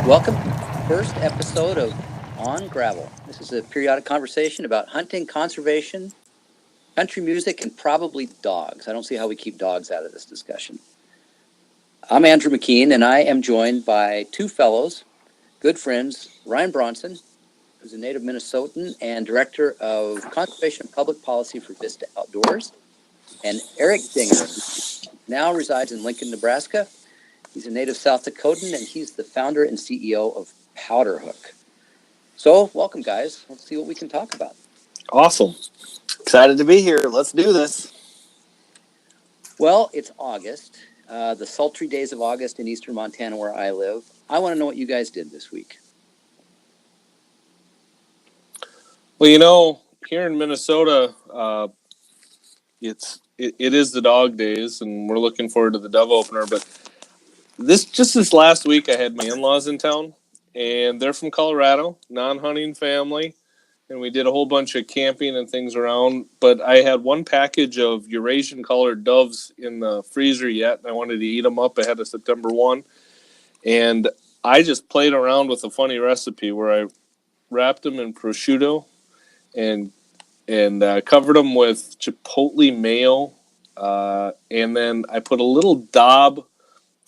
Welcome to the first episode of On Gravel. This is a periodic conversation about hunting, conservation, country music, and probably dogs. I don't see how we keep dogs out of this discussion. I'm Andrew McKean, and I am joined by two fellows, good friends, Ryan Bronson, who's a native Minnesotan and Director of Conservation and Public Policy for Vista Outdoors, and Eric Dinger, who now resides in Lincoln, Nebraska. He's a native South Dakotan, and he's the founder and CEO of Powderhook. So, welcome, guys. Let's see what we can talk about. Awesome. Excited to be here. Let's do this. Well, it's August, the sultry days of August in eastern Montana where I live. I want to know what you guys did this week. Well, here in Minnesota, it is the dog days, and we're looking forward to the dove opener. But this last week, I had my in-laws in town, and they're from Colorado, non-hunting family, and we did a whole bunch of camping and things around. But I had one package of Eurasian-colored doves in the freezer yet, and I wanted to eat them up ahead of September 1. And I just played around with a funny recipe where I wrapped them in prosciutto and covered them with chipotle mayo, and then I put a little daub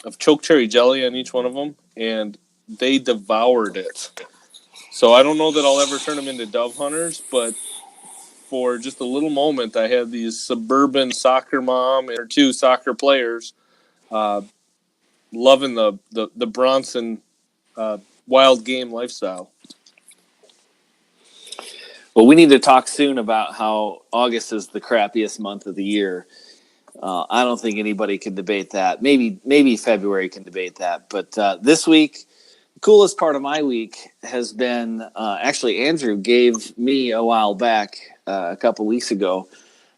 of choke cherry jelly on each one of them, and they devoured it. So I don't know that I'll ever turn them into dove hunters, but for just a little moment, I had these suburban soccer mom or two soccer players loving the Bronson wild game lifestyle. Well, we need to talk soon about how August is the crappiest month of the year. I don't think anybody can debate that. Maybe February can debate that. But this week, the coolest part of my week has been actually Andrew gave me a while back, a couple weeks ago,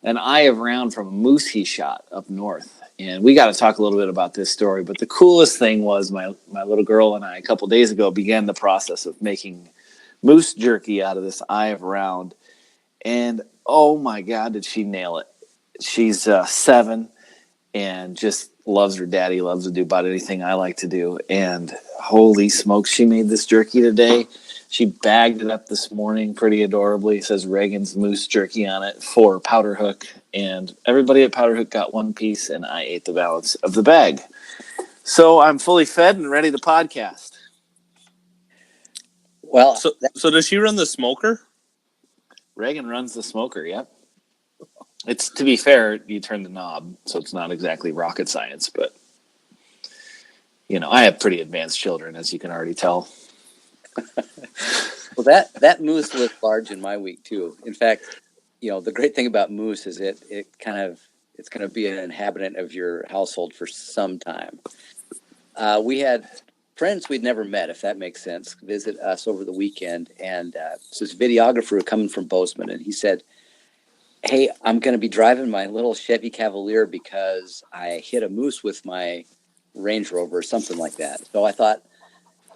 an eye of round from a moose he shot up north. And we got to talk a little bit about this story. But the coolest thing was my little girl and I a couple days ago began the process of making moose jerky out of this eye of round. And oh my God, did she nail it. She's 7 and just loves her daddy, loves to do about anything I like to do. And holy smokes, she made this jerky today. She bagged it up this morning pretty adorably. It says Reagan's Moose Jerky on it for Powderhook. And everybody at Powderhook got one piece, and I ate the balance of the bag. So I'm fully fed and ready to podcast. Well, so does she run the smoker? Reagan runs the smoker, yep. It's, to be fair, you turn the knob, so it's not exactly rocket science, but, I have pretty advanced children, as you can already tell. Well, that moose lived large in my week, too. In fact, the great thing about moose is it's going to be an inhabitant of your household for some time. We had friends we'd never met, if that makes sense, visit us over the weekend, and this videographer coming from Bozeman, and he said, "Hey, I'm going to be driving my little Chevy Cavalier because I hit a moose with my Range Rover," or something like that. So I thought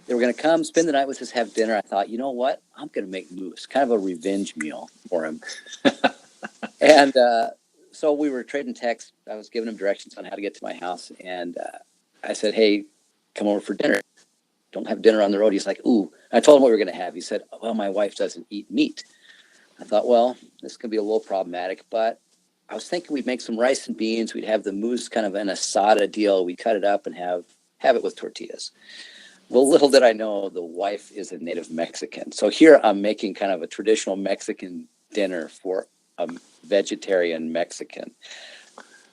they were going to come spend the night with us, have dinner. I thought, you know what? I'm going to make moose, kind of a revenge meal for him. And so we were trading texts. I was giving him directions on how to get to my house. And I said, "Hey, come over for dinner. Don't have dinner on the road." He's like, "Ooh." I told him what we were going to have. He said, "Well, my wife doesn't eat meat." I thought, well, this could be a little problematic, but I was thinking we'd make some rice and beans. We'd have the moose kind of an asada deal. We'd cut it up and have it with tortillas. Well, little did I know the wife is a native Mexican. So here I'm making kind of a traditional Mexican dinner for a vegetarian Mexican.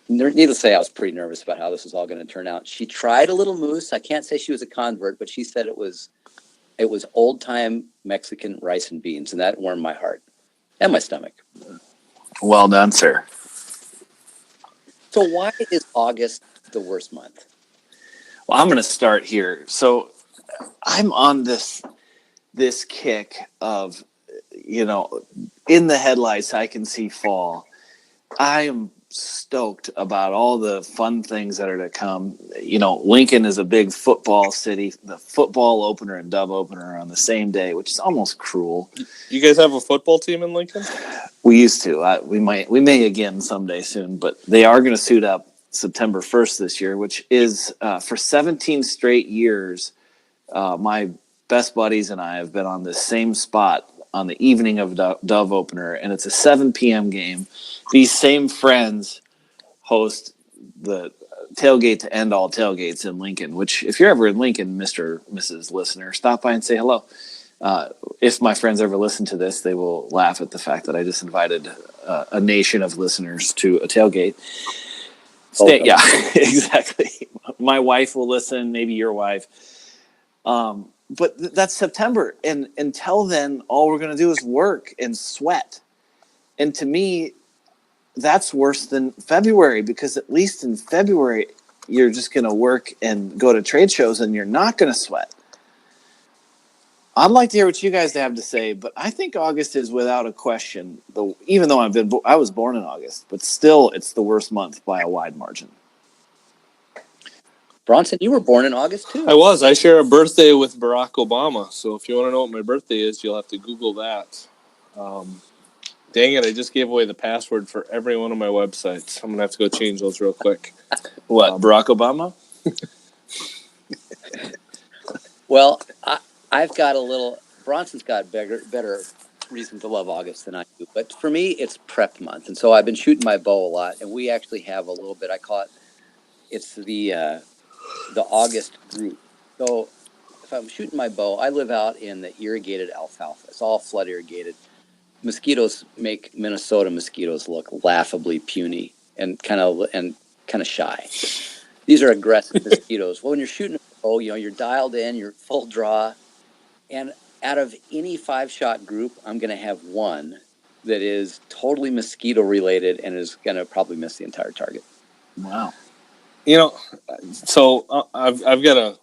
Needless to say, I was pretty nervous about how this was all going to turn out. She tried a little moose. I can't say she was a convert, but she said it was old-time Mexican rice and beans, and that warmed my heart. And my stomach. Well done, sir. So why is August the worst month? Well, I'm going to start here. So I'm on this kick of, in the headlights, I can see fall. I am stoked about all the fun things that are to come. Lincoln is a big football city. The football opener and dove opener are on the same day, which is almost cruel. You guys have a football team in Lincoln? We used to. We may again someday soon, but they are going to suit up September 1st this year, which is for 17 straight years. My best buddies and I have been on the same spot on the evening of Dove Opener, and it's a 7 p.m. game. These same friends host the tailgate to end all tailgates in Lincoln, which if you're ever in Lincoln, Mr. Mrs. Listener, stop by and say hello. If my friends ever listen to this, they will laugh at the fact that I just invited a nation of listeners to a tailgate. Yeah, exactly. My wife will listen, maybe your wife. But that's September. And until then, all we're going to do is work and sweat. And to me, that's worse than February, because at least in February, you're just going to work and go to trade shows and you're not going to sweat. I'd like to hear what you guys have to say, but I think August is without a question, even though I was born in August, but still it's the worst month by a wide margin. Bronson, you were born in August too. I was. I share a birthday with Barack Obama, so if you want to know what my birthday is, you'll have to Google that. Dang it, I just gave away the password for every one of my websites. I'm going to have to go change those real quick. What, Barack Obama? Well, I've got Bronson's got better reason to love August than I do. But for me, it's prep month. And so I've been shooting my bow a lot. And we actually have a little bit, I call it's the August group. So if I'm shooting my bow, I live out in the irrigated alfalfa. It's all flood irrigated. Mosquitoes make Minnesota mosquitoes look laughably puny and kind of shy. These are aggressive mosquitoes. Well, when you're shooting a bow, you're dialed in, you're full draw. And out of any 5-shot group, I'm going to have one that is totally mosquito related and is going to probably miss the entire target. Wow. So I've got to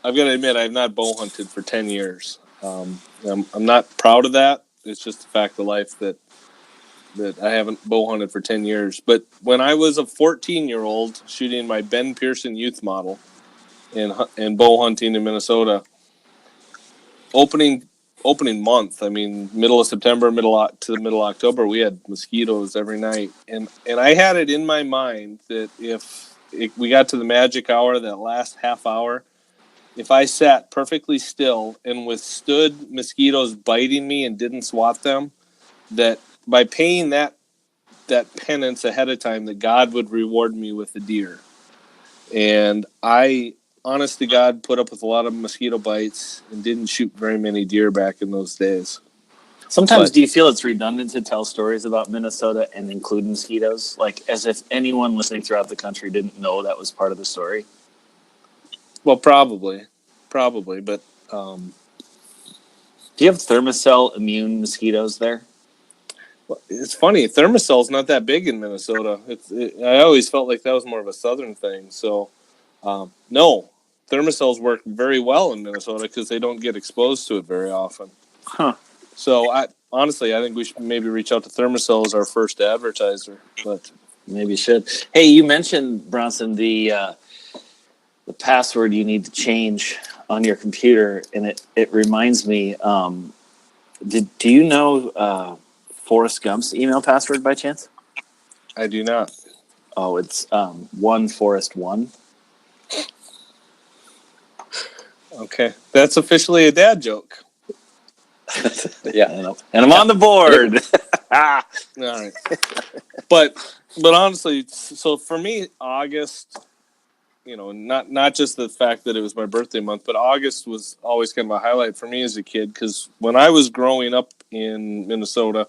admit I've not bow hunted for 10 years. I'm not proud of that. It's just a fact of life that I haven't bow hunted for 10 years. But when I was a 14-year-old shooting my Ben Pearson youth model and bow hunting in Minnesota, opening month, I mean, middle of September, to the middle of October, we had mosquitoes every night. And I had it in my mind that if we got to the magic hour, that last half hour, if I sat perfectly still and withstood mosquitoes biting me and didn't swat them, that by paying that penance ahead of time, that God would reward me with a deer. And I, honest to God, put up with a lot of mosquito bites and didn't shoot very many deer back in those days. Sometimes do you feel it's redundant to tell stories about Minnesota and include mosquitoes? Like as if anyone listening throughout the country didn't know that was part of the story? Well, probably, but do you have thermocell immune mosquitoes there? Well, it's funny. Thermocell's not that big in Minnesota. I always felt like that was more of a southern thing. So, no, thermocells work very well in Minnesota because they don't get exposed to it very often. Huh. So, I think we should maybe reach out to Thermacell as our first advertiser. But maybe you should. Hey, you mentioned, Bronson, the password you need to change on your computer, and it reminds me. Do you know Forrest Gump's email password by chance? I do not. Oh, it's 1Forrest1. Okay, that's officially a dad joke. Yeah, and I'm on the board. All right, but honestly, so for me, August, not just the fact that it was my birthday month, but August was always kind of a highlight for me as a kid, because when I was growing up in Minnesota,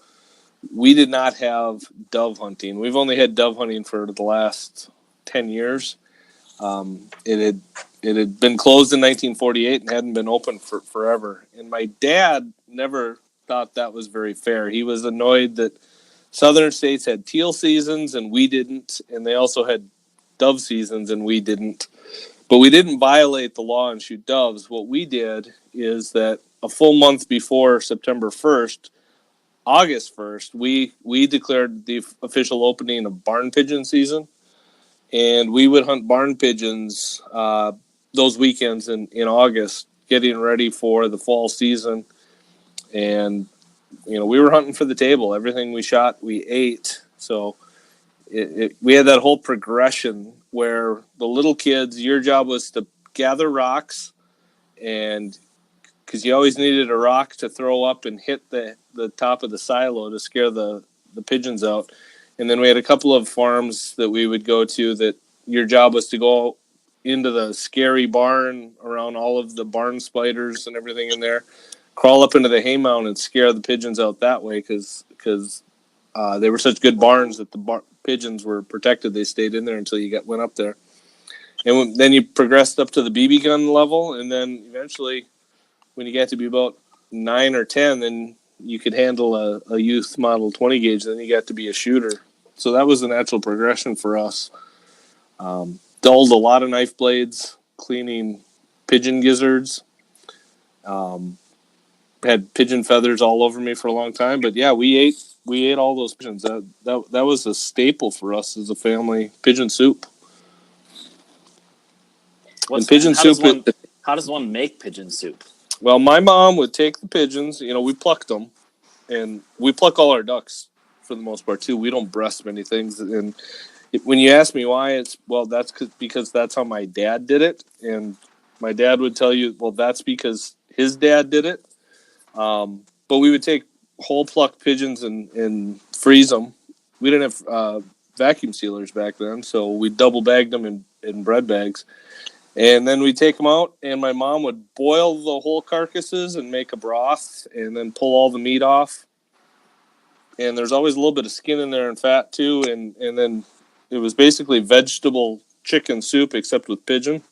we did not have dove hunting. We've only had dove hunting for the last 10 years. It had been closed in 1948 and hadn't been open for forever. And my dad never thought that was very fair. He was annoyed that southern states had teal seasons and we didn't, and they also had dove seasons and we didn't. But we didn't violate the law and shoot doves. What we did is that a full month before September 1st, August 1st, we declared the official opening of barn pigeon season, and we would hunt barn pigeons those weekends in August, getting ready for the fall season. And we were hunting for the table. Everything we shot, we ate. So we had that whole progression where the little kids, your job was to gather rocks and because you always needed a rock to throw up and hit the top of the silo to scare the pigeons out. And then we had a couple of farms that we would go to that your job was to go into the scary barn around all of the barn spiders and everything in there, crawl up into the hay mound and scare the pigeons out that way because they were such good barns that the pigeons were protected. They stayed in there until you went up there. And then you progressed up to the BB gun level, and then eventually when you got to be about 9 or 10, then you could handle a youth model 20 gauge. Then you got to be a shooter. So that was the natural progression for us. Dulled a lot of knife blades, cleaning pigeon gizzards. Had pigeon feathers all over me for a long time. But yeah, we ate all those pigeons. That was a staple for us as a family. Pigeon soup. How does one make pigeon soup? Well, my mom would take the pigeons. We plucked them, and we pluck all our ducks for the most part too. We don't breast many things. And when you ask me why, that's because that's how my dad did it. And my dad would tell you, well, that's because his dad did it. But we would take whole plucked pigeons and freeze them. We didn't have vacuum sealers back then, so we double bagged them in bread bags. And then we take them out, and my mom would boil the whole carcasses and make a broth, and then pull all the meat off. And there's always a little bit of skin in there and fat too. And then it was basically vegetable chicken soup except with pigeon.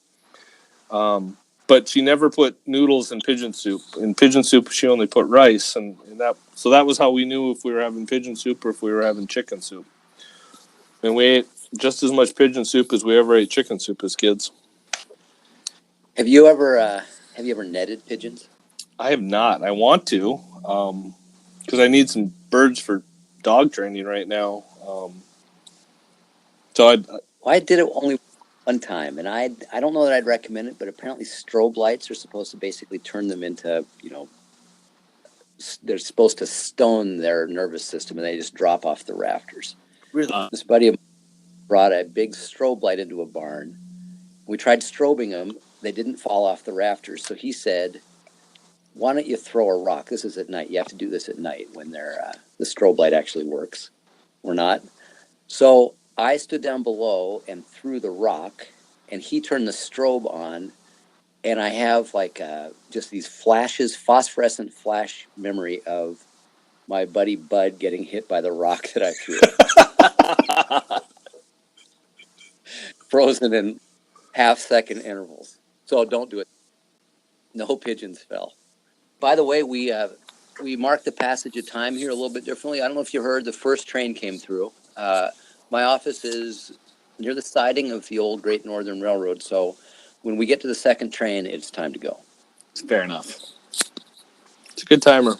But she never put noodles in pigeon soup. In pigeon soup, she only put rice, and that was how we knew if we were having pigeon soup or if we were having chicken soup. And we ate just as much pigeon soup as we ever ate chicken soup as kids. Have you ever netted pigeons? I have not. I want to, because I need some birds for dog training right now. I did it only one time, and I don't know that I'd recommend it, but apparently strobe lights are supposed to basically turn them into, they're supposed to stone their nervous system, and they just drop off the rafters. Really? This buddy of mine brought a big strobe light into a barn. We tried strobing them. They didn't fall off the rafters. So he said, why don't you throw a rock? This is at night. You have to do this at night when the strobe light actually works. We're not. So I stood down below and threw the rock, and he turned the strobe on. And I have just these flashes, phosphorescent flash memory of my buddy Bud getting hit by the rock that I threw. Frozen in half-second intervals. So don't do it. No pigeons fell. By the way, we mark the passage of time here a little bit differently. I don't know if you heard, the first train came through. My office is near the siding of the old Great Northern Railroad, so when we get to the second train, it's time to go. Fair enough. It's a good timer.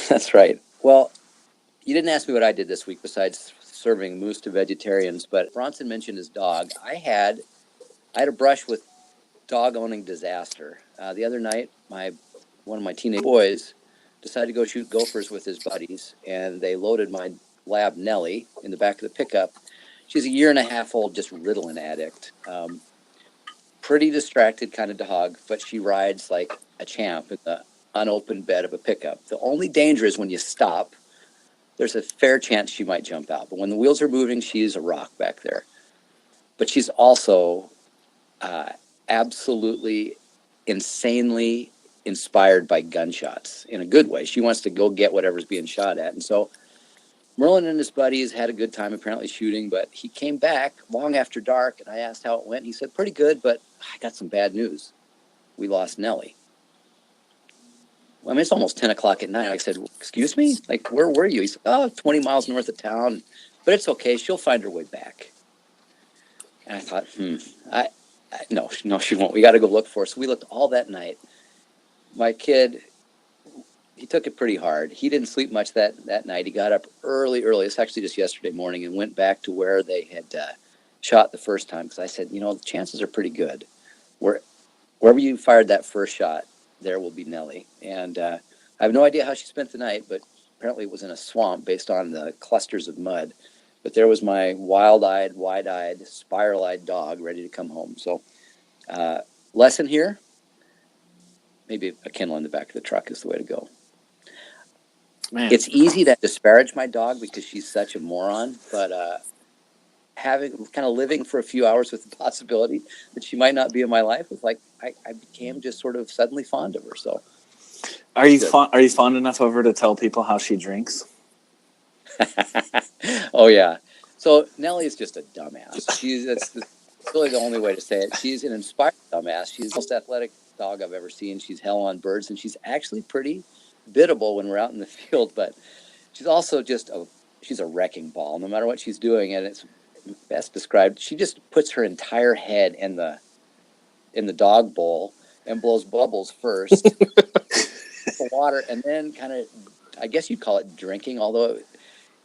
That's right. Well, you didn't ask me what I did this week besides serving moose to vegetarians, but Bronson mentioned his dog. I had a brush with dog owning disaster. The other night, one of my teenage boys decided to go shoot gophers with his buddies, and they loaded my lab Nellie in the back of the pickup. She's a 1.5 years old, just Ritalin addict. Pretty distracted kind of dog, but she rides like a champ in the unopened bed of a pickup. The only danger is when you stop, there's a fair chance she might jump out. But when the wheels are moving, she's a rock back there. But she's also absolutely insanely inspired by gunshots in a good way. She wants to go get whatever's being shot at. And so Merlin and his buddies had a good time apparently shooting, but he came back long after dark, and I asked how it went. He said, pretty good, but I got some bad news. We lost Nellie. Well, I mean, it's almost 10 o'clock at night. I said, excuse me? Like, where were you? He said, 20 miles north of town, but it's okay. She'll find her way back. And I thought, no, she won't. We got to go look for her. So we looked all that night. My kid, he took it pretty hard. He didn't sleep much that night. He got up early. It's actually just yesterday morning, and went back to where they had shot the first time. Because I said, the chances are pretty good. Wherever you fired that first shot, there will be Nellie. And I have no idea how she spent the night, but apparently it was in a swamp based on the clusters of mud. But there was my wild-eyed, wide-eyed, spiral-eyed dog ready to come home. So lesson here, maybe a kennel in the back of the truck is the way to go. Man. It's easy to disparage my dog because she's such a moron, but living for a few hours with the possibility that she might not be in my life was like I became just sort of suddenly fond of her. So, are you fond enough of her to tell people how she drinks? Oh yeah. So Nellie is just a dumbass. That's really the only way to say it. She's an inspired dumbass. She's the most athletic dog I've ever seen. She's hell on birds, and she's actually pretty biddable when we're out in the field. But she's also she's a wrecking ball. No matter what she's doing, and it's best described. She just puts her entire head in the dog bowl and blows bubbles first, the water, and then kind of, I guess you'd call it drinking, although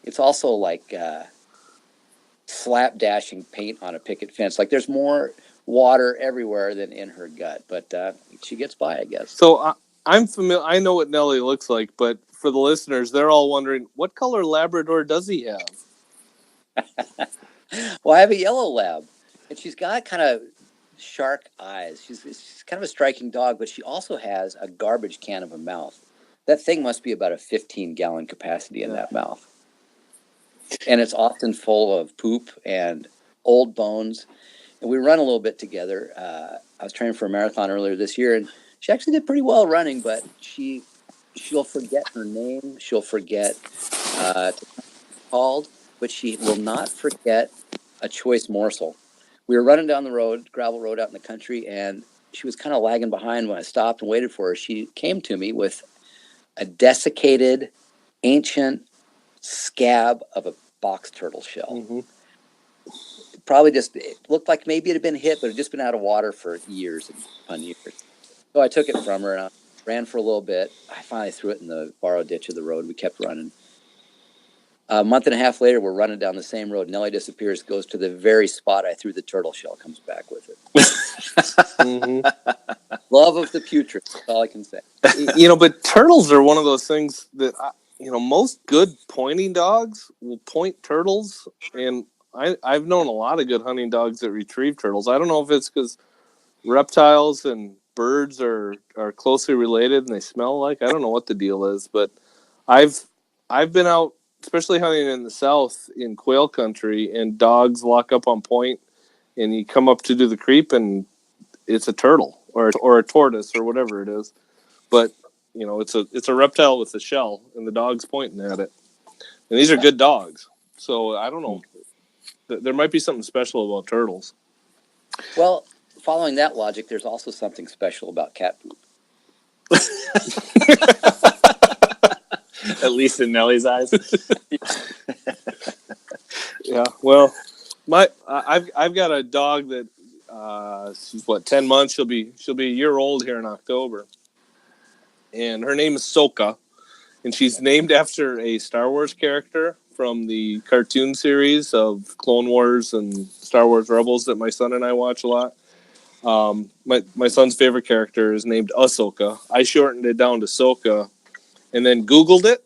it's also like slapdashing paint on a picket fence. Like there's more water everywhere than in her gut, but she gets by, I guess. So I'm familiar. I know what Nellie looks like, but for the listeners, they're all wondering, what color Labrador does he have? Well, I have a yellow lab, and she's got kind of shark eyes. She's kind of a striking dog, but she also has a garbage can of a mouth. That thing must be about a 15-gallon capacity in that mouth. And it's often full of poop and old bones. And we run a little bit together. I was training for a marathon earlier this year, and she actually did pretty well running, but she'll forget her name. She'll forget to called, but she will not forget a choice morsel. We were running down the road, gravel road out in the country, and she was kind of lagging behind when I stopped and waited for her. She came to me with a desiccated, ancient scab of a box turtle shell. Mm-hmm. Probably it looked like maybe it had been hit, but it had just been out of water for years upon years. So I took it from her and I ran for a little bit. I finally threw it in the borrow ditch of the road. We kept running. A month and a half later, we're running down the same road. Nellie disappears, goes to the very spot I threw the turtle shell, comes back with it. Mm-hmm. Love of the putrid. That's all I can say. But turtles are one of those things that, most good pointing dogs will point turtles. And I've known a lot of good hunting dogs that retrieve turtles. I don't know if it's because reptiles and birds are closely related and they smell alike. I don't know what the deal is, but I've been out, especially hunting in the south in quail country, and dogs lock up on point, and you come up to do the creep, and it's a turtle or a tortoise or whatever it is. But it's a reptile with a shell, and the dog's pointing at it. And these are good dogs, so I don't know. There might be something special about turtles. Well, following that logic, there's also something special about cat poop. At least in Nellie's eyes. Yeah. Well, I've got a dog that she's 10 months. She'll be a year old here in October, and her name is Sokka, and she's named after a Star Wars character from the cartoon series of Clone Wars and Star Wars Rebels that my son and I watch a lot. My son's favorite character is named Ahsoka. I shortened it down to Sokka, and then Googled it.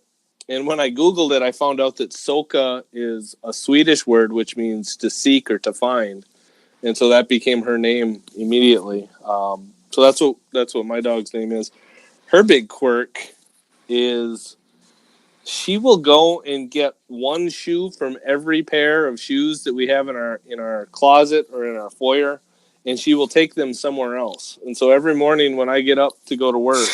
And when I Googled it, I found out that Sokka is a Swedish word, which means to seek or to find. And so that became her name immediately. So that's what my dog's name is. Her big quirk is she will go and get one shoe from every pair of shoes that we have in our closet or in our foyer, and she will take them somewhere else. And so every morning when I get up to go to work,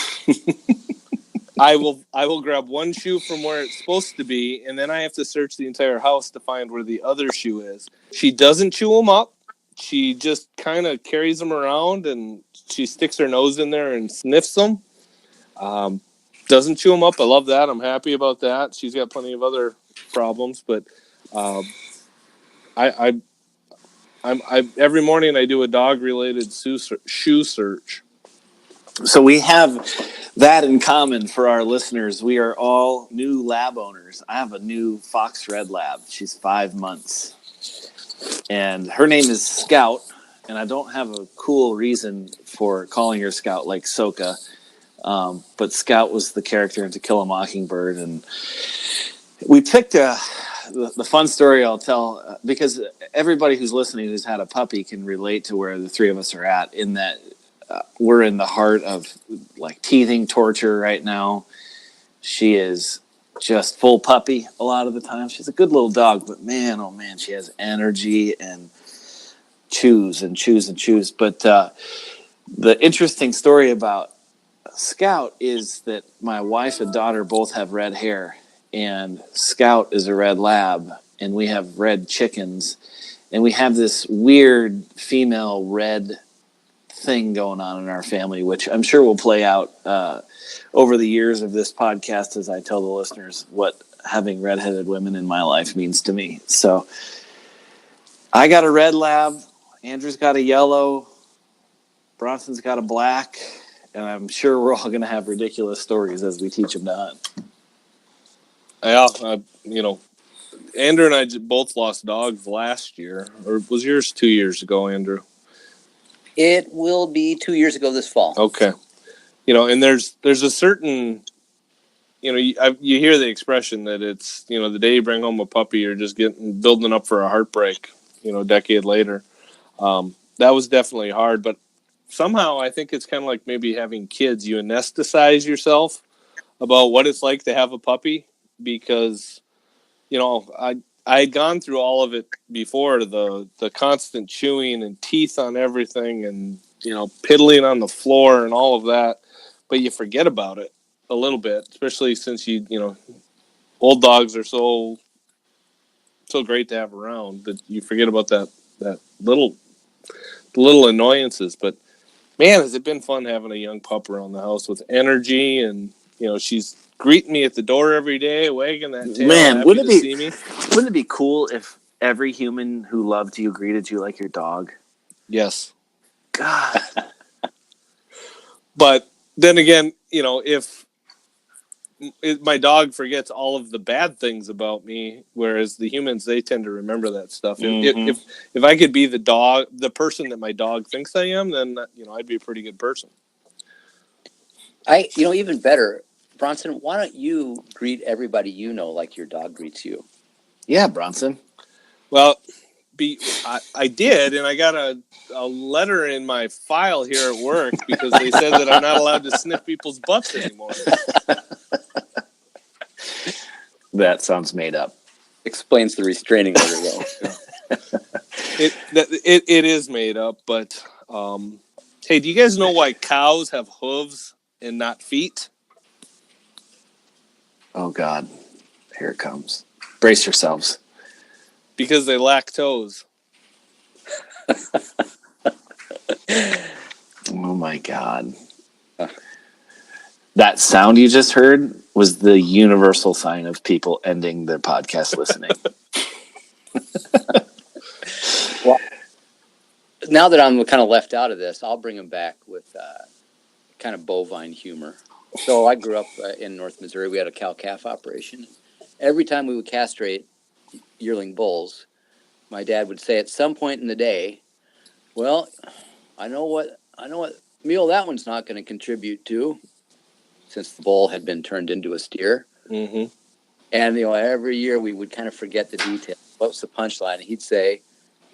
I will grab one shoe from where it's supposed to be, and then I have to search the entire house to find where the other shoe is. She doesn't chew them up. She just kind of carries them around, and she sticks her nose in there and sniffs them. Doesn't chew them up. I love that. I'm happy about that. She's got plenty of other problems, but I every morning I do a dog-related shoe search. So we have that in common for our listeners. We are all new lab owners. I have a new fox red lab. She's 5 months. And her name is Scout. And I don't have a cool reason for calling her Scout like Sokka. But Scout was the character in To Kill a Mockingbird. And we picked the fun story I'll tell, because everybody who's listening who's had a puppy can relate to where the three of us are at, in that we're in the heart of like teething torture right now. She is just full puppy a lot of the time. She's a good little dog, but man, oh man, she has energy and chews and chews and chews. But the interesting story about Scout is that my wife and daughter both have red hair, and Scout is a red lab, and we have red chickens, and we have this weird female red thing going on in our family, which I'm sure will play out over the years of this podcast as I tell the listeners what having redheaded women in my life means to me. So I got a red lab, Andrew's got a yellow, Bronson's got a black, and I'm sure we're all going to have ridiculous stories as we teach them to hunt. Yeah, Andrew and I both lost dogs last year. Or was yours 2 years ago, Andrew? It will be 2 years ago this fall. Okay. And there's a certain, you hear the expression that it's, the day you bring home a puppy, you're just building up for a heartbreak, a decade later. That was definitely hard, but somehow I think it's kind of like maybe having kids. You anesthetize yourself about what it's like to have a puppy because, I had gone through all of it before, the constant chewing and teeth on everything and, piddling on the floor and all of that. But you forget about it a little bit, especially since old dogs are so great to have around that you forget about that little annoyances. But man, has it been fun having a young pup around the house with energy, and she's greeting me at the door every day, wagging that tail, Man, happy to see me. Wouldn't it be cool if every human who loved you greeted you like your dog? Yes. God. But then again, if my dog forgets all of the bad things about me, whereas the humans, they tend to remember that stuff. Mm-hmm. If I could be the person that my dog thinks I am, then I'd be a pretty good person. Even better, Bronson, why don't you greet everybody like your dog greets you? Yeah, Bronson. Well, I did, and I got a letter in my file here at work because they said that I'm not allowed to sniff people's butts anymore. That sounds made up. Explains the restraining order, though. It is made up, but hey, do you guys know why cows have hooves and not feet? Oh, God. Here it comes. Brace yourselves. Because they lack toes. Oh, my God. That sound you just heard was the universal sign of people ending their podcast listening. Well, now that I'm kind of left out of this, I'll bring them back with kind of bovine humor. So I grew up in North Missouri. We had a cow-calf operation. Every time we would castrate yearling bulls, my dad would say at some point in the day, well, I know what meal that one's not going to contribute to, since the bull had been turned into a steer. Mm-hmm. And every year we would kind of forget the details. What was the punchline? He'd say,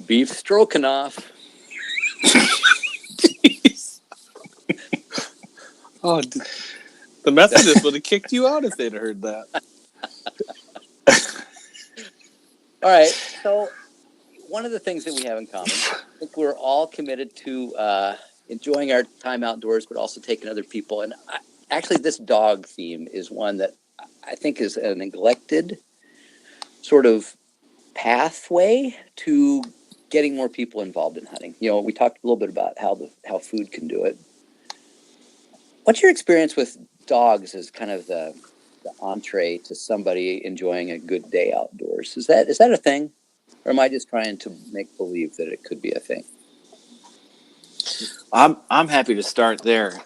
beef stroganoff. Oh, the Methodists would have kicked you out if they'd heard that. All right. So one of the things that we have in common, I think we're all committed to enjoying our time outdoors, but also taking other people. And actually, this dog theme is one that I think is a neglected sort of pathway to getting more people involved in hunting. We talked a little bit about how food can do it. What's your experience with dogs as kind of the entree to somebody enjoying a good day outdoors? Is that a thing? Or am I just trying to make believe that it could be a thing? I'm happy to start there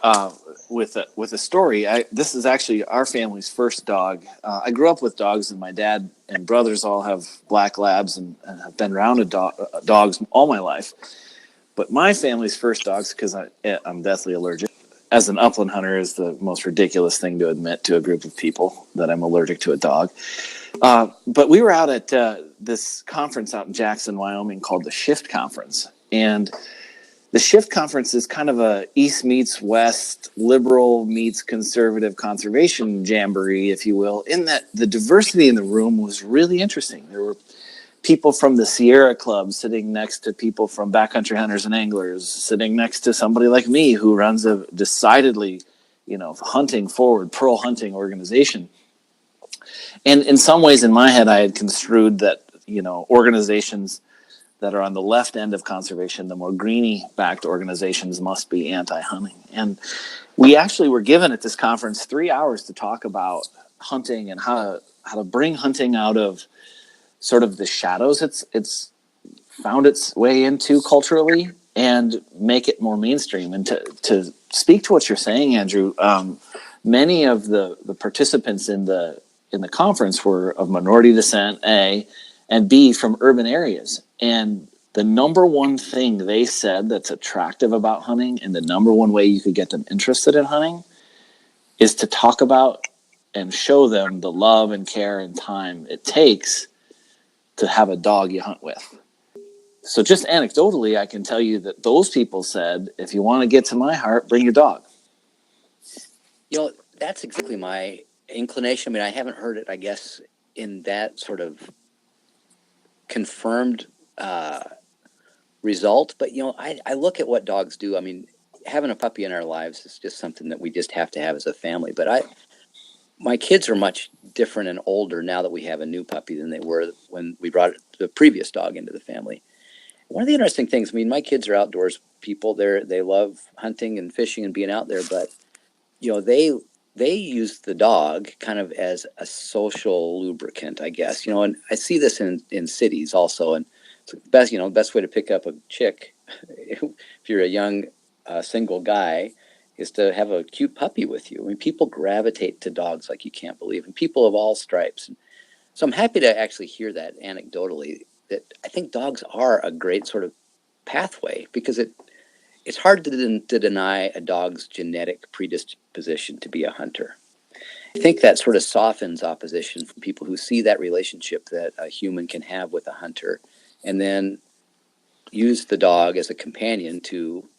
with a story. This is actually our family's first dog. I grew up with dogs, and my dad and brothers all have black labs and have been around dogs all my life. But my family's first dogs, because I'm deathly allergic. As an upland hunter, is the most ridiculous thing to admit to a group of people that I'm allergic to a dog. But we were out at this conference out in Jackson, Wyoming called the Shift Conference. And the Shift Conference is kind of a East meets West, liberal meets conservative conservation jamboree, if you will, in that the diversity in the room was really interesting. There were people from the Sierra Club sitting next to people from backcountry hunters and anglers, sitting next to somebody like me who runs a decidedly, hunting forward, pearl hunting organization. And in some ways, in my head, I had construed that, organizations that are on the left end of conservation, the more greenie-backed organizations must be anti-hunting. And we actually were given at this conference 3 hours to talk about hunting and how to bring hunting out of sort of the shadows it's found its way into culturally and make it more mainstream. And to speak to what you're saying, Andrew, many of the participants in the conference were of minority descent, A, and B, from urban areas. And the number one thing they said that's attractive about hunting and the number one way you could get them interested in hunting is to talk about and show them the love and care and time it takes to have a dog you hunt with. So just anecdotally, I can tell you that those people said, if you want to get to my heart, bring your dog. That's exactly my inclination. I mean, I haven't heard it, I guess, in that sort of confirmed result. But, I look at what dogs do. I mean, having a puppy in our lives is just something that we just have to have as a family. But my kids are much different and older now that we have a new puppy than they were when we brought the previous dog into the family. One of the interesting things, my kids are outdoors people. They love hunting and fishing and being out there, but they use the dog kind of as a social lubricant, I guess. And I see this in cities also. And it's the best way to pick up a chick if you're a young single guy is to have a cute puppy with you. I mean, people gravitate to dogs like you can't believe, and people of all stripes. And so I'm happy to actually hear that anecdotally, that I think dogs are a great sort of pathway, because it's hard to deny a dog's genetic predisposition to be a hunter. I think that sort of softens opposition from people who see that relationship that a human can have with a hunter, and then use the dog as a companion to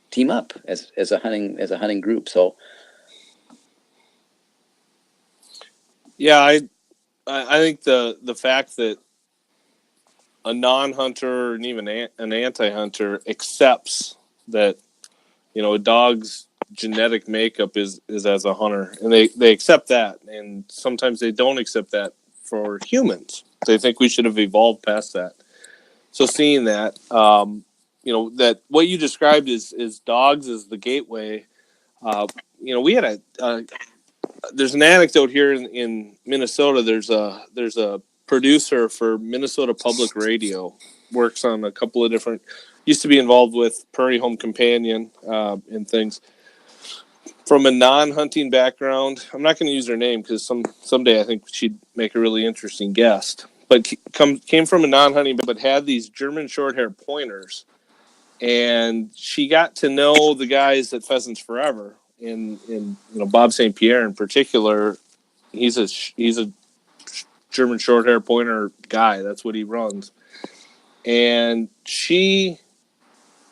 team up as a hunting group. So Yeah, I think the fact that a non-hunter and even an anti-hunter accepts that a dog's genetic makeup is as a hunter, and they accept that, and sometimes they don't accept that for humans. They think we should have evolved past that. So seeing that, that what you described is dogs as the gateway. We had there's an anecdote here in Minnesota. There's a producer for Minnesota Public Radio, works on a couple of different, used to be involved with Prairie Home Companion and things. From a non-hunting background, I'm not going to use her name because someday I think she'd make a really interesting guest. But came from a non-hunting, but had these German Shorthair pointers, and she got to know the guys at Pheasants Forever. In Bob St. Pierre in particular, he's a German Shorthair pointer guy. That's what he runs, and she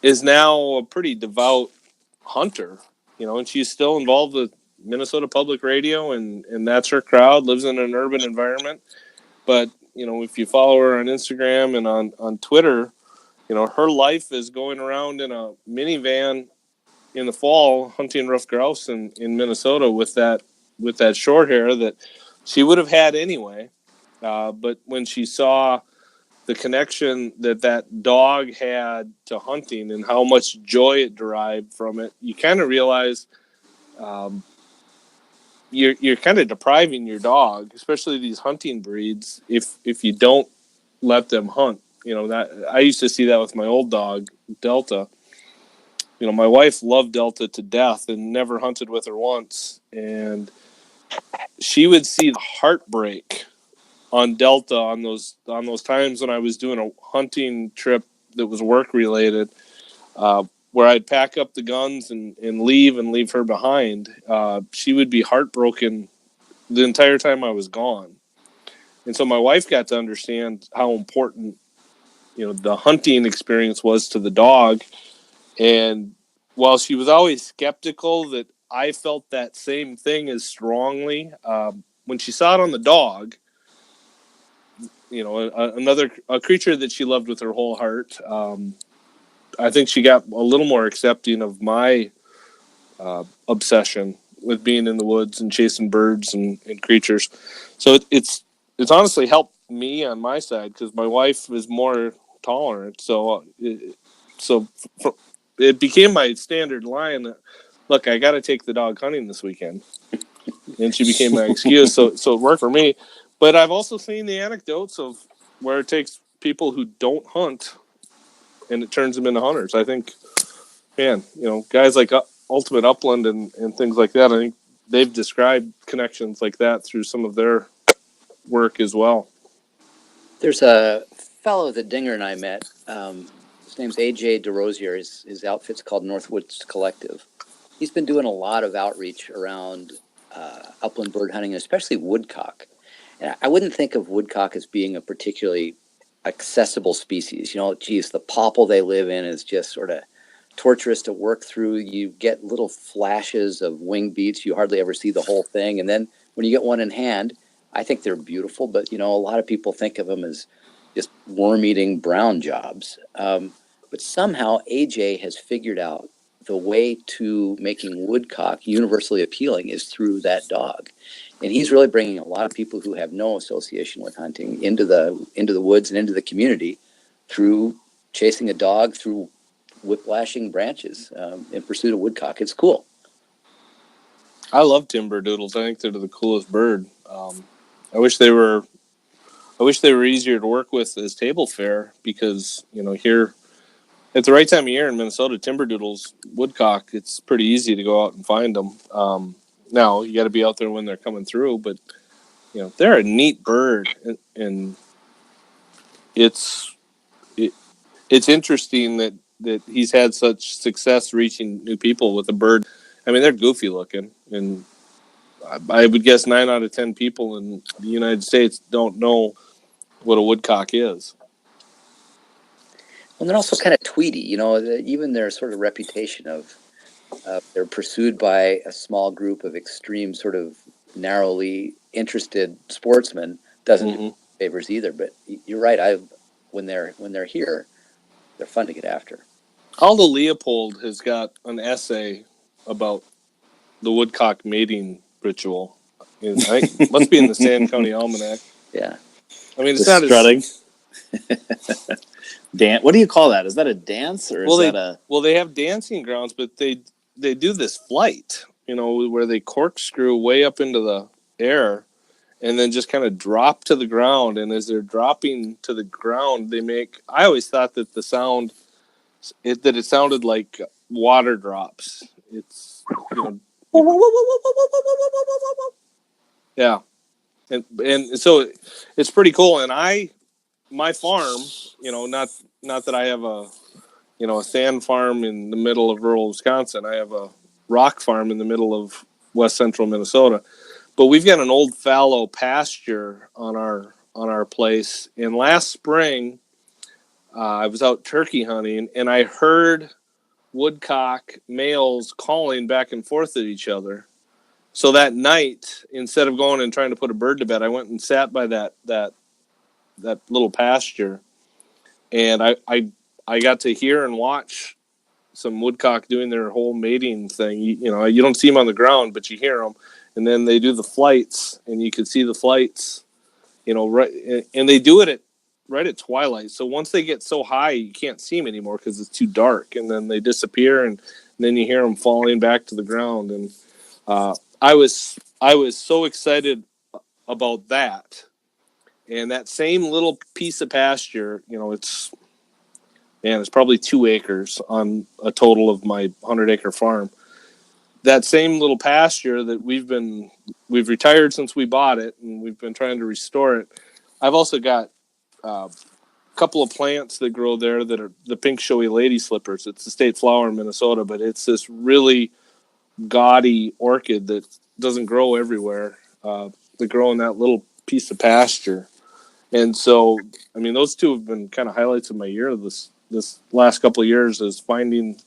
is now a pretty devout hunter. And she's still involved with Minnesota Public Radio, and that's her crowd. Lives in an urban environment, but if you follow her on Instagram and on Twitter, her life is going around in a minivan in the fall hunting rough grouse in Minnesota with that short hair that she would have had anyway. But when she saw the connection that dog had to hunting and how much joy it derived from it, you kind of realize you're kind of depriving your dog, especially these hunting breeds, if you don't let them hunt. That I used to see that with my old dog Delta. My wife loved Delta to death and never hunted with her once, and she would see the heartbreak on Delta on those times when I was doing a hunting trip that was work related, where I'd pack up the guns and leave her behind. She would be heartbroken the entire time I was gone. And so my wife got to understand how important, the hunting experience was to the dog. And while she was always skeptical that I felt that same thing as strongly, when she saw it on the dog, a creature that she loved with her whole heart, I think she got a little more accepting of my obsession with being in the woods and chasing birds and creatures. So it's honestly helped me on my side because my wife is more tolerant. So it became my standard line that, look, I got to take the dog hunting this weekend. And she became my excuse. So it worked for me. But I've also seen the anecdotes of where it takes people who don't hunt and it turns them into hunters. I think, man, guys like Ultimate Upland and things like that, I think they've described connections like that through some of their work as well. There's a fellow that Dinger and I met. His name's AJ DeRosier. His outfit's called Northwoods Collective. He's been doing a lot of outreach around upland bird hunting, especially woodcock. And I wouldn't think of woodcock as being a particularly accessible species. The popple they live in is just sort of torturous to work through. You get little flashes of wing beats. You hardly ever see the whole thing. And then when you get one in hand, I think they're beautiful, but a lot of people think of them as just worm-eating brown jobs. But somehow AJ has figured out the way to making woodcock universally appealing is through that dog. And he's really bringing a lot of people who have no association with hunting into the woods and into the community through chasing a dog through whiplashing branches in pursuit of woodcock. It's cool. I love timber doodles. I think they're the coolest bird. I wish they were easier to work with as table fare because here at the right time of year in Minnesota, timber doodles, woodcock, it's pretty easy to go out and find them. Now you got to be out there when they're coming through, but they're a neat bird, and it's interesting that he's had such success reaching new people with a bird. I mean, they're goofy looking, and I would guess 9 out of 10 people in the United States don't know what a woodcock is. Well, they're also kind of tweedy, even their sort of reputation of they're pursued by a small group of extreme sort of narrowly interested sportsmen doesn't do favors either. But you're right. When they're here, they're fun to get after. Aldo Leopold has got an essay about the woodcock mating ritual. I think must be in the Sand County Almanac. Yeah. I mean, it's not strutting. What do you call that? Is that a dance or Well, they have dancing grounds, but they do this flight, where they corkscrew way up into the air and then just kind of drop to the ground. And as they're dropping to the ground, I always thought that it sounded like water drops. It's, yeah. And so it's pretty cool. And my farm, not that I have a sand farm in the middle of rural Wisconsin. I have a rock farm in the middle of west central Minnesota. But we've got an old fallow pasture on our place. And last spring, I was out turkey hunting, and I heard woodcock males calling back and forth at each other. So that night, instead of going and trying to put a bird to bed, I went and sat by that little pasture, and I got to hear and watch some woodcock doing their whole mating thing. You don't see them on the ground, but you hear them, and then they do the flights, and you can see the flights, right, and they do it right at twilight. So once they get so high, you can't see them anymore because it's too dark, and then they disappear, and then you hear them falling back to the ground. And I was so excited about that. And that same little piece of pasture, it's probably 2 acres on a total of my 100-acre farm. That same little pasture that we've retired since we bought it, and we've been trying to restore it. I've also got a couple of plants that grow there that are the pink showy lady slippers. It's the state flower in Minnesota, but it's this really gaudy orchid that doesn't grow everywhere. They grow in that little piece of pasture. And so, I mean, those two have been kind of highlights of my year this last couple of years, is finding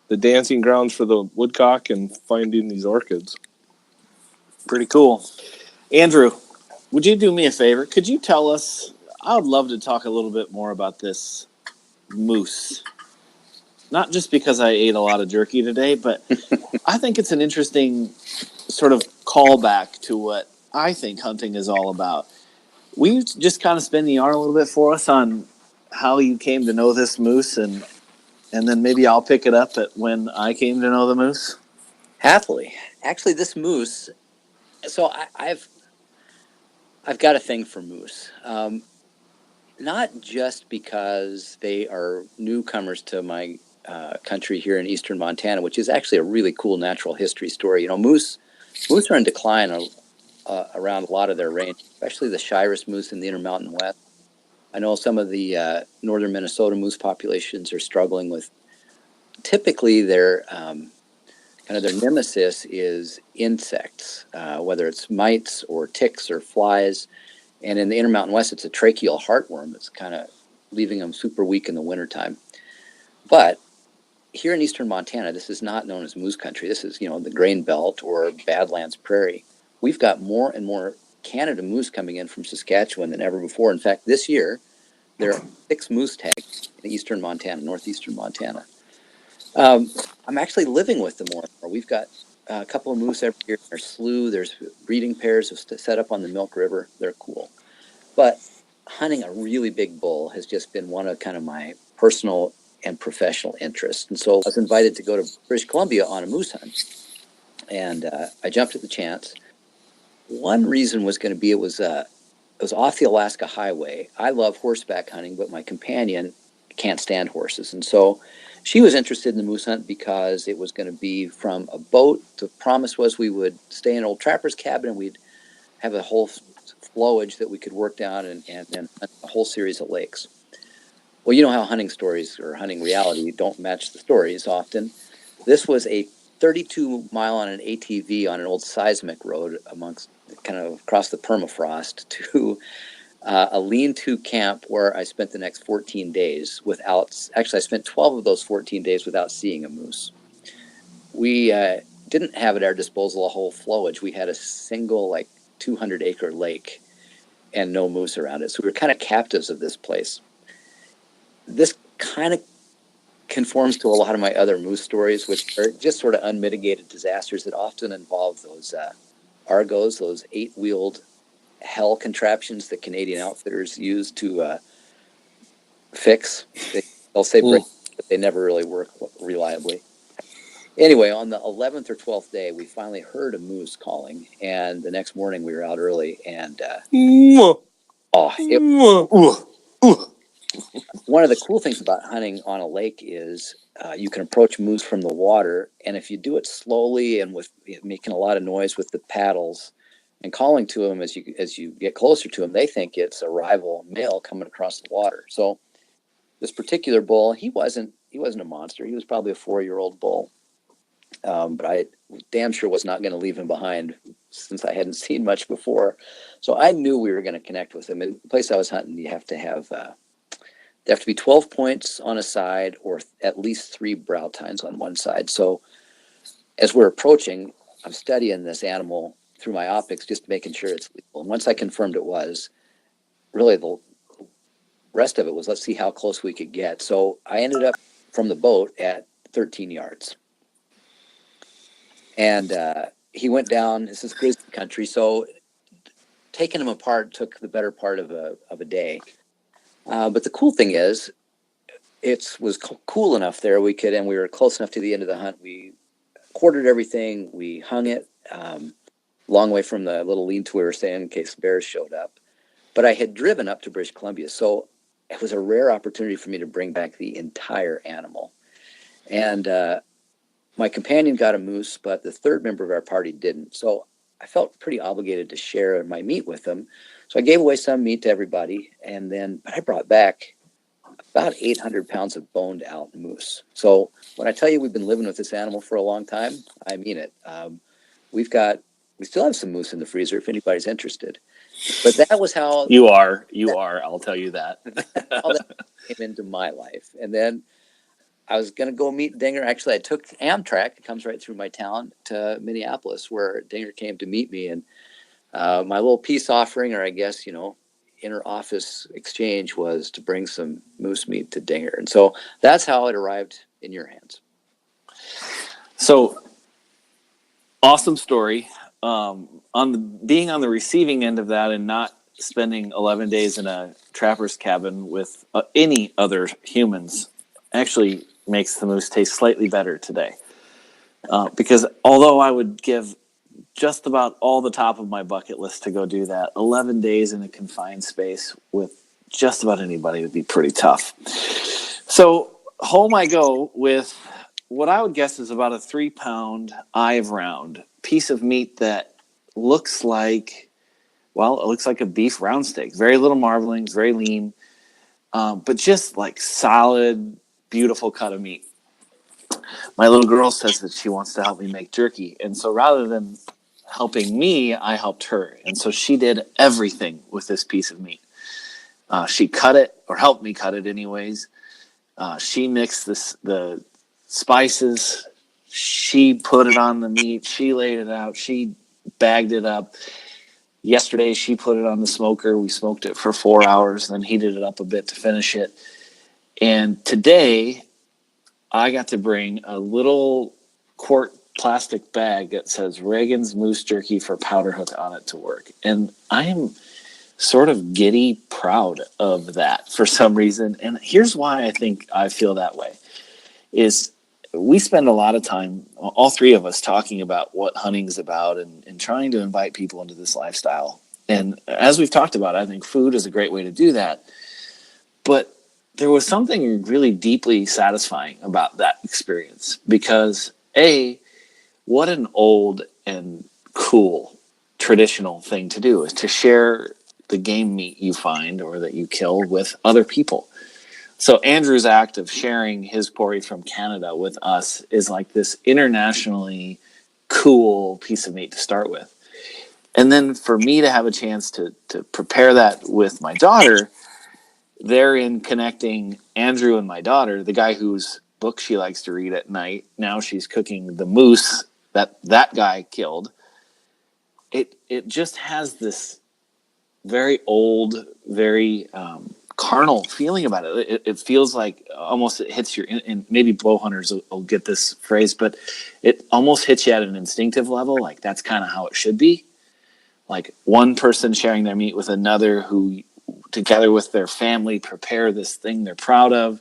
the dancing grounds for the woodcock and finding these orchids. Pretty cool. Andrew, would you do me a favor? Could you tell us, I would love to talk a little bit more about this moose. Not just because I ate a lot of jerky today, but I think it's an interesting sort of callback to what I think hunting is all about. Will you just kind of spin the yarn a little bit for us on how you came to know this moose, and then maybe I'll pick it up at when I came to know the moose? Happily. Actually, this moose, so I've got a thing for moose. Not just because they are newcomers to my country here in eastern Montana, which is actually a really cool natural history story. You know, moose are in decline around a lot of their range, especially the Shiras moose in the Intermountain West. I know some of the northern Minnesota moose populations are struggling with. Typically, their kind of their nemesis is insects, whether it's mites or ticks or flies. And in the Intermountain West, it's a tracheal heartworm that's kind of leaving them super weak in the wintertime. But here in eastern Montana, this is not known as moose country. This is, the grain belt or Badlands Prairie. We've got more and more Canada moose coming in from Saskatchewan than ever before. In fact, this year, there are 6 moose tags in eastern Montana, northeastern Montana. I'm actually living with them more and more. We've got a couple of moose every year in our slough. There's breeding pairs set up on the Milk River. They're cool. But hunting a really big bull has just been one of kind of my personal and professional interests. And so I was invited to go to British Columbia on a moose hunt. And I jumped at the chance. One reason was going to be it was off the Alaska Highway. I love horseback hunting, but my companion can't stand horses. And so she was interested in the moose hunt because it was going to be from a boat. The promise was we would stay in an old trapper's cabin and we'd have a whole flowage that we could work down and hunt a whole series of lakes. Well, you know how hunting stories or hunting reality don't match the stories often. This was a 32 mile on an ATV on an old seismic road amongst kind of across the permafrost to a lean-to camp where I spent the next 14 days I spent 12 of those 14 days without seeing a moose. We didn't have at our disposal a whole flowage. We had a single 200-acre lake and no moose around it. So we were kind of captives of this place. This kind of conforms to a lot of my other moose stories, which are just sort of unmitigated disasters that often involve those Argos, those 8-wheeled hell contraptions that Canadian outfitters use to fix. They'll say break, but they never really work reliably. Anyway, on the 11th or 12th day, we finally heard a moose calling, and the next morning we were out early, and one of the cool things about hunting on a lake is you can approach moose from the water, and if you do it slowly and with making a lot of noise with the paddles and calling to them as you get closer to them, they think it's a rival male coming across the water. So this particular bull, he wasn't a monster. He was probably a 4-year-old bull, but I damn sure was not going to leave him behind since I hadn't seen much before. So I knew we were going to connect with him. And the place I was hunting, you have to have. There have to be 12 points on a side or at least 3 brow tines on one side. So as we're approaching, I'm studying this animal through my optics, just making sure it's legal. And once I confirmed it was, really the rest of it was let's see how close we could get. So I ended up from the boat at 13 yards. And he went down. This is grizzly country. So taking him apart took the better part of a day. But the cool thing is, it was cool enough there and we were close enough to the end of the hunt. We quartered everything. We hung it long way from the little lean-to we were staying in case bears showed up. But I had driven up to British Columbia, so it was a rare opportunity for me to bring back the entire animal. And my companion got a moose, but the third member of our party didn't. So I felt pretty obligated to share my meat with them. So I gave away some meat to everybody, but I brought back about 800 pounds of boned out moose. So when I tell you we've been living with this animal for a long time, I mean it. We still have some moose in the freezer if anybody's interested. But that was how You are. I'll tell you that. how that came into my life. And then I was going to go meet Dinger. Actually, I took Amtrak. It comes right through my town to Minneapolis, where Dinger came to meet me. And my little peace offering, or I guess, inner office exchange, was to bring some moose meat to Dinger. And so that's how it arrived in your hands. So awesome story. Being on the receiving end of that and not spending 11 days in a trapper's cabin with any other humans actually makes the moose taste slightly better today. Because although I would give just about all the top of my bucket list to go do that, 11 days in a confined space with just about anybody would be pretty tough. So home I go with what I would guess is about a 3-pound Ive round piece of meat that looks like, well, it looks like a beef round steak. Very little marblings, very lean, but just like solid, beautiful cut of meat. My little girl says that she wants to help me make jerky. And so rather than helping me, I helped her. And so she did everything with this piece of meat. She cut it, or helped me cut it anyways. She mixed the spices. She put it on the meat. She laid it out. She bagged it up. Yesterday, she put it on the smoker. We smoked it for 4 hours, then heated it up a bit to finish it. And today, I got to bring a little quart plastic bag that says Reagan's Moose Jerky for Powder Hook on it to work. And I am sort of giddy proud of that for some reason. And here's why I think I feel that way is we spend a lot of time, all three of us, talking about what hunting's about and trying to invite people into this lifestyle. And as we've talked about, I think food is a great way to do that. But there was something really deeply satisfying about that experience because, A, what an old and cool traditional thing to do is to share the game meat you find or that you kill with other people. So Andrew's act of sharing his pori from Canada with us is like this internationally cool piece of meat to start with. And then for me to have a chance to prepare that with my daughter, therein connecting Andrew and my daughter, the guy whose book she likes to read at night. Now she's cooking the moose that guy killed. It just has this very old, very carnal feeling about it. It feels like almost it hits your, and maybe bow hunters will get this phrase, but it almost hits you at an instinctive level. Like that's kind of how it should be. Like one person sharing their meat with another who together with their family prepare this thing they're proud of,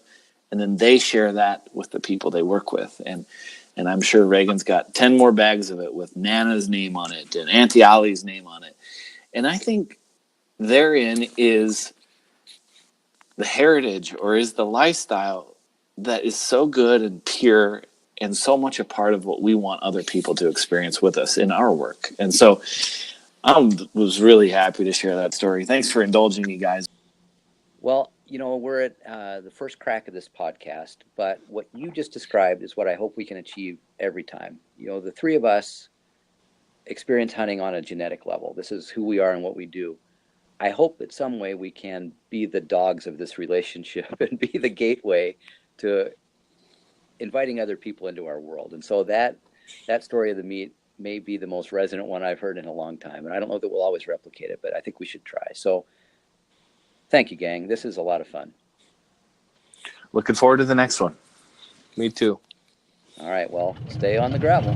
and then they share that with the people they work with. And I'm sure Reagan's got 10 more bags of it with Nana's name on it and Auntie Ollie's name on it. And I think therein is the heritage or is the lifestyle that is so good and pure and so much a part of what we want other people to experience with us in our work. And so I was really happy to share that story. Thanks for indulging me, guys. Well, we're at the first crack of this podcast, but what you just described is what I hope we can achieve every time. The three of us experience hunting on a genetic level. This is who we are and what we do. I hope that some way we can be the dogs of this relationship and be the gateway to inviting other people into our world. And so that story of the meat may be the most resonant one I've heard in a long time. And I don't know that we'll always replicate it, but I think we should try. So thank you, gang. This is a lot of fun. Looking forward to the next one. Me too. All right. Well, stay on the gravel.